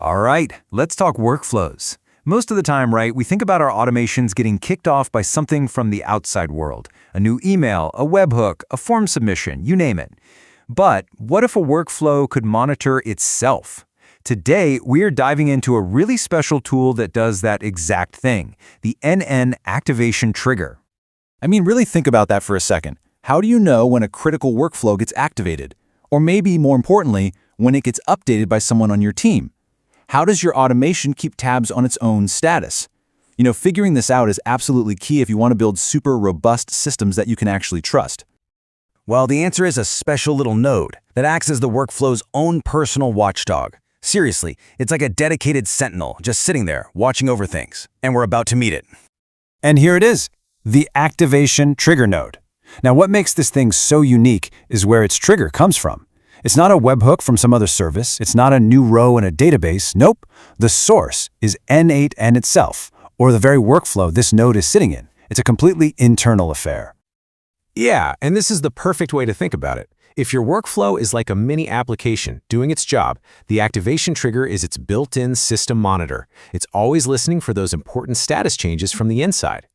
All right, let's talk workflows. Most of the time, right, we think about our automations getting kicked off by something from the outside world. A new email, a webhook, a form submission, you name it. But what if a workflow could monitor itself? Today, we're diving into a really special tool that does that exact thing, the n8n activation trigger. Really think about that for a second. How do you know when a critical workflow gets activated? Or maybe more importantly, when it gets updated by someone on your team? How does your automation keep tabs on its own status? Figuring this out is absolutely key if you want to build super robust systems that you can actually trust. Well, the answer is a special little node that acts as the workflow's own personal watchdog. Seriously, it's like a dedicated sentinel just sitting there watching over things, and we're about to meet it. And here it is, the activation trigger node. Now, what makes this thing so unique is where its trigger comes from. It's not a webhook from some other service. It's not a new row in a database. Nope. The source is n8n itself, or the very workflow this node is sitting in. It's a completely internal affair. Yeah, and this is the perfect way to think about it. If your workflow is like a mini application doing its job, the activation trigger is its built-in system monitor. It's always listening for those important status changes from the inside.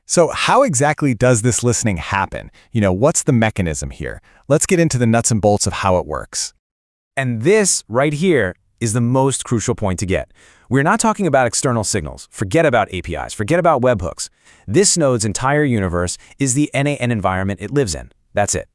So how exactly does this listening happen? What's the mechanism here? Let's get into the nuts and bolts of how it works. And this right here is the most crucial point to get. We're not talking about external signals. Forget about APIs. Forget about webhooks. This node's entire universe is the n8n environment it lives in. That's it.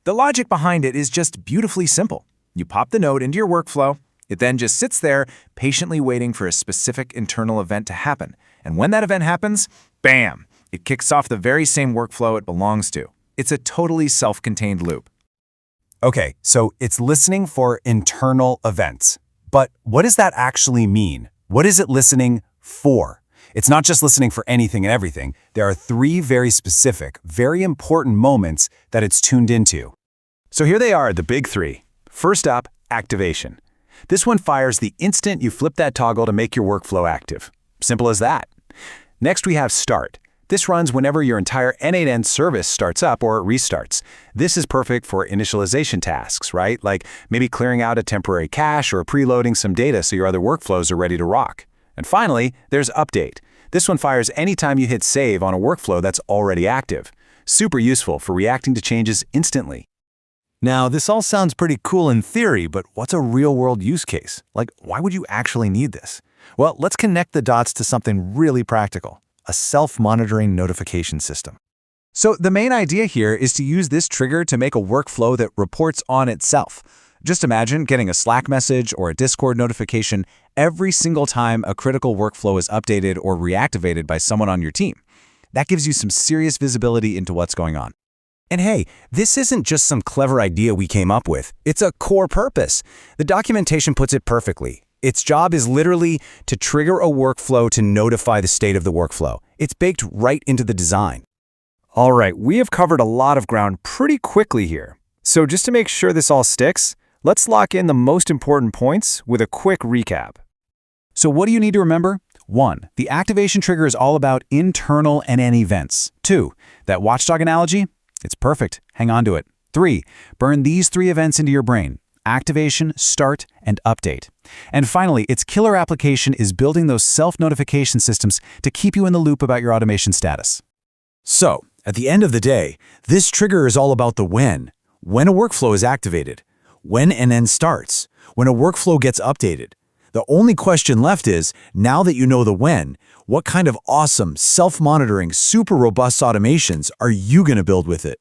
The logic behind it is just beautifully simple. You pop the node into your workflow. It then just sits there, patiently waiting for a specific internal event to happen. And when that event happens, bam! It kicks off the very same workflow it belongs to. It's a totally self-contained loop. Okay, so it's listening for internal events. But what does that actually mean? What is it listening for? It's not just listening for anything and everything. There are three very specific, very important moments that it's tuned into. So here they are, the big three. First up, activation. This one fires the instant you flip that toggle to make your workflow active. Simple as that. Next, we have start. This runs whenever your entire n8n service starts up or restarts. This is perfect for initialization tasks, right? Like maybe clearing out a temporary cache or preloading some data so your other workflows are ready to rock. And finally, there's update. This one fires anytime you hit save on a workflow that's already active. Super useful for reacting to changes instantly. Now, this all sounds pretty cool in theory, but what's a real-world use case? Why would you actually need this? Well, let's connect the dots to something really practical. A self-monitoring notification system. So the main idea here is to use this trigger to make a workflow that reports on itself. Just imagine getting a Slack message or a Discord notification every single time a critical workflow is updated or reactivated by someone on your team. That gives you some serious visibility into what's going on. And hey, this isn't just some clever idea we came up with. It's a core purpose. The documentation puts it perfectly. Its job is literally to trigger a workflow to notify the state of the workflow. It's baked right into the design. All right, we have covered a lot of ground pretty quickly here. So just to make sure this all sticks, let's lock in the most important points with a quick recap. So what do you need to remember? 1. The activation trigger is all about internal n8n events. 2. That watchdog analogy? It's perfect. Hang on to it. 3. Burn these 3 events into your brain. Activation, start, and update. And finally, its killer application is building those self-notification systems to keep you in the loop about your automation status. So, at the end of the day, this trigger is all about the when a workflow is activated, when n8n starts, when a workflow gets updated. The only question left is, now that you know the when, what kind of awesome, self-monitoring, super robust automations are you going to build with it?